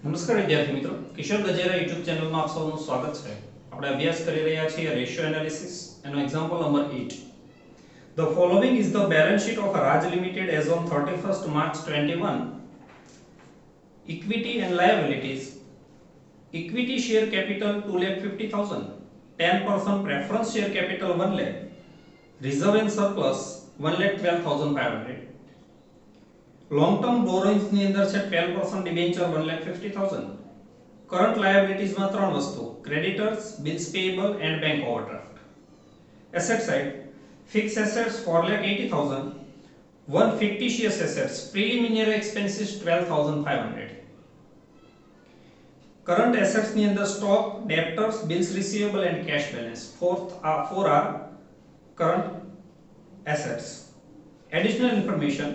નમસ્કાર વિદ્યાર્થી મિત્રો, કિશોર ગજેરા યુટ્યુબ ચેનલમાં આપ સૌનું સ્વાગત છે. આપણે અભ્યાસ કરી રહ્યા છીએ રેશિયો એનાલિસિસ એનો example number 8. The following is the balance sheet of Raj Limited as on 31st March 21. Equity and liabilities. Equity share capital 2,50,000. 10% preference share capital 1 lakh. Reserve and surplus 1,12,500. Long term borrowings ની અંદર છે 12% debenture 1,50,000. Current liabilities માં ત્રણ વસ્તુ creditors, bills payable and bank overdraft. Asset side fixed assets 4,80,000. One fictitious assets preliminary expenses 12,500. Current assets ની અંદર stock, debtors, bills receivable and cash balance. four are current assets. Additional information.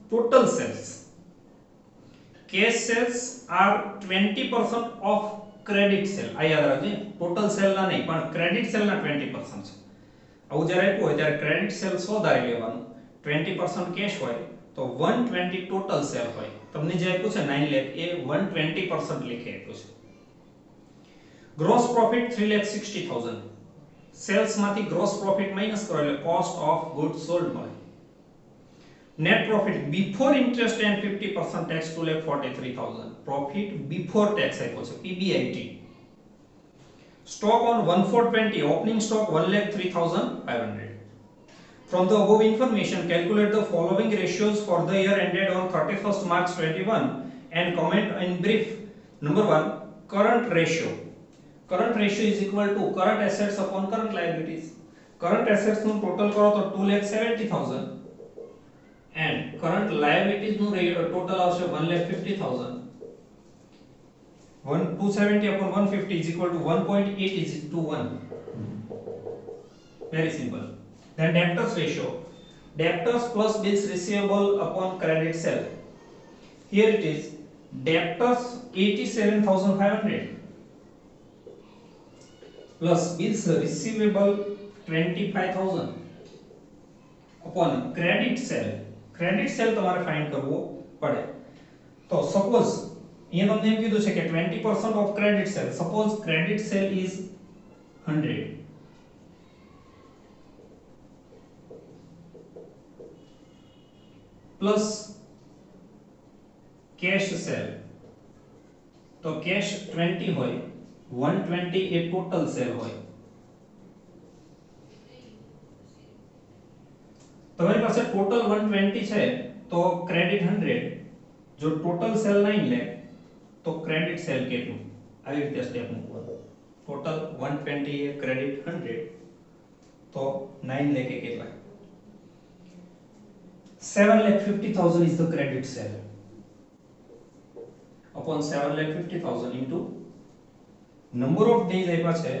Total sales. Cash sales are 20% of credit sale. આ યાદ રાખજો, total cell ના નહીં પણ credit cell ના 20% છે. આવું જ્યારે આપ્યું હોય ત્યારે ક્રેડિટ સેલ 100 ધારી લેવાનું, 20% કેશ હોય તો 120 ટોટલ સેલ હોય. તમને જે આપ્યું છે 9 લાખ એ 120% લખી આપ્યું છે. Gross profit 3,60,000. સેલ્સ માંથી ગ્રોસ પ્રોફિટ માઈનસ કરો એટલે કોસ્ટ ઓફ ગુડ્સ સોલ્ડ મળે. Net profit before interest and 50% tax 2,43,000. Profit before tax આપ્યો છે PBIT. Stock on 1/4/20 opening stock 1,03,500. From the above information calculate the following ratios for the year ended on 31st March 21 and comment in brief. Number 1, current ratio. Current ratio is equal to current assets upon current liabilities. Current assets નું total કરો તો 2,70,000. and current liabilities નું total આવશે 1,50,000. 270 upon 150 is equal to 1.8 is to 1. Very simple. Then debtors ratio. Debtors plus bills receivable upon credit sale. Here it is debtors 87,500 plus bills receivable 25,000 upon credit sale. Credit cell તમારે find કરવો પડે. તો suppose અહીંયા તમને એમ કીધું છે કે 20% of credit sale. Suppose credit sale is 100 plus cash sale. તો કેશ 20 હોય, 120 એ ટોટલ સેલ હોય. તમારી પાસે ટોટલ 120 છે તો ક્રેડિટ 100, જો ટોટલ સેલ 9 લાખ તો ક્રેડિટ સેલ કેટલું, આવી રીતે સ્ટેપ મૂકવાનું. ટોટલ 120 એ ક્રેડિટ 100 તો 9 લાખ એ કેટલા, 7,50,000 is the credit sale upon 7,50,000 into number of days આપ્યા છે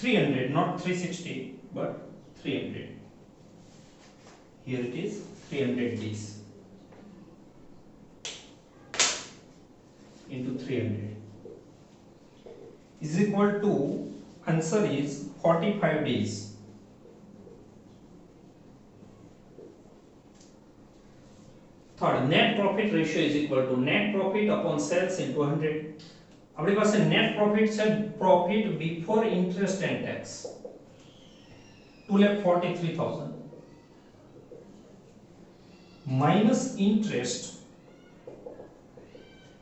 300, not 360 but 300. Here it is 300 days into 300 is equal to, answer is 45 days. Third, net profit ratio is equal to net profit upon sales into 100. આપણી પાસે net profit છે profit before interest and tax 2,43,000 minus interest.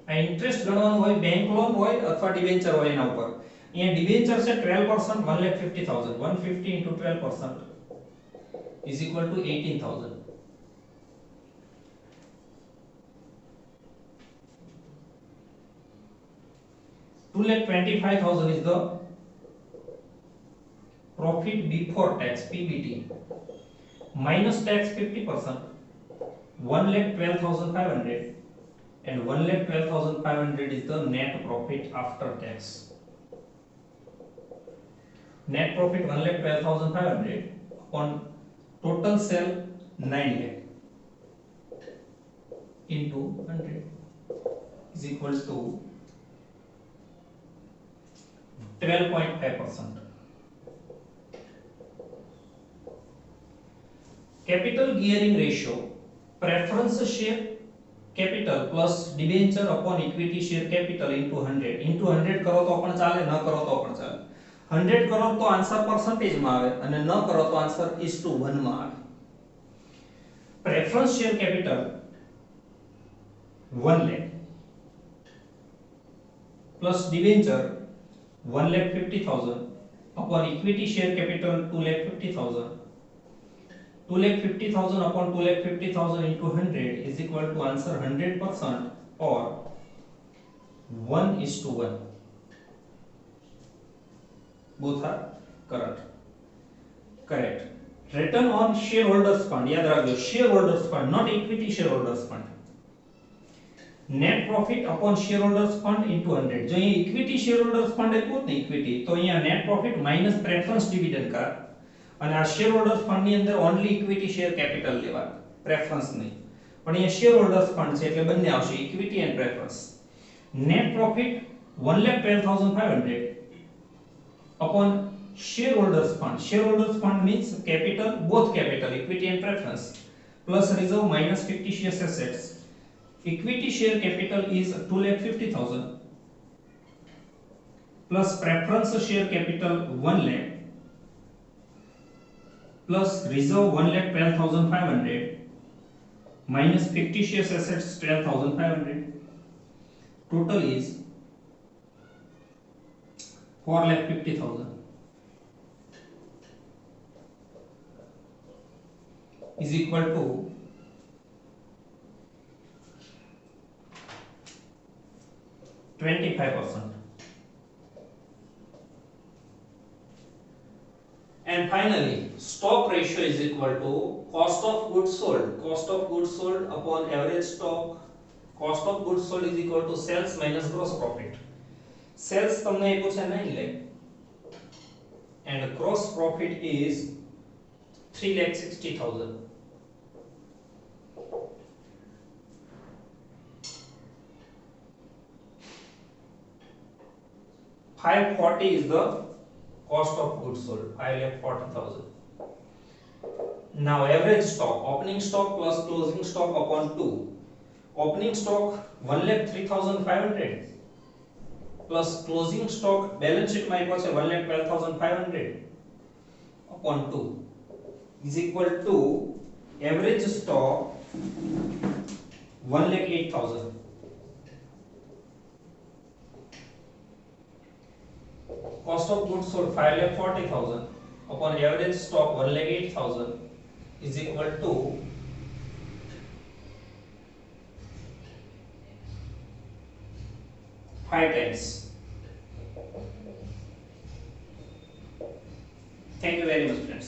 આ interest ગણવાનું હોય, bank loan હોય અથવા debenture હોય એના ઉપર. અહીંયા ડિબેન્ચર છે 12%, 1,50,000. 150 into 12% is equal to 18,000. $2,25,000 is the profit before tax PBT minus tax 50%. 1,12,500 and 1,12,500 is the net profit after tax. Net profit 1,12,500 upon total sale 9 lakh into 100 is equal to 12.5%. Capital gearing ratio, preference share capital plus debenture upon equity share capital into 100 into 100 કરો તો પણ ચાલે, ન કરો તો પણ ચાલે. 100 કરો તો આન્સર percentage માં આવે અને ન કરો તો આન્સર 1 માં આવે. preference share capital 1 lakh plus debenture 1,50,000 upon equity share capital 2,50,000. 2,50,000 upon 2,50,000 into 100 is equal to answer 100% or 1:1. Both are correct. Return on shareholders fund, याद रखो shareholders fund, not equity shareholders fund. Net profit upon shareholders fund into 100. जो ये equity shareholders fund है बहुत नहीं equity, तो यहाँ net profit minus preference dividend का અને આ શેર હોલ્ડર્સ ફંડ ની અંદર ઓન્લી ઇક્વિટી શેર કેપિટલ લેવા, પ્રેફરન્સ નહીં. પણ અહીંયા શેર હોલ્ડર્સ ફંડ છે એટલે બંને આવશે, equity and preference. Net profit 1,12,500 upon shareholders fund. Shareholders fund means capital, both capital, equity and preference, plus reserve minus fictitious assets. Equity share capital is 2,50,000 plus preference share capital 1 lakh plus reserve 1,12,500 minus fictitious assets 12,500. Total is 4,50,000 is equal to 25%. And finally, stock ratio is equal to cost of goods sold. Cost of goods sold upon average stock. Cost of goods sold is equal to sales minus gross profit. Sales તમને એ પૂછે 9 lakh and gross profit is 3,60,000. $540 is the cost of goods sold, 5,40,000. Now average stock, opening stock plus closing stock upon 2. Opening stock 1,03,500 plus closing stock balance sheet માં આપ્યો છે 1,12,500 upon 2 is equal to average stock 1,08,000. Cost of goods sold 5,40,000 upon average stock 1,08,000 is equal to 5 times. Thank you very much, friends.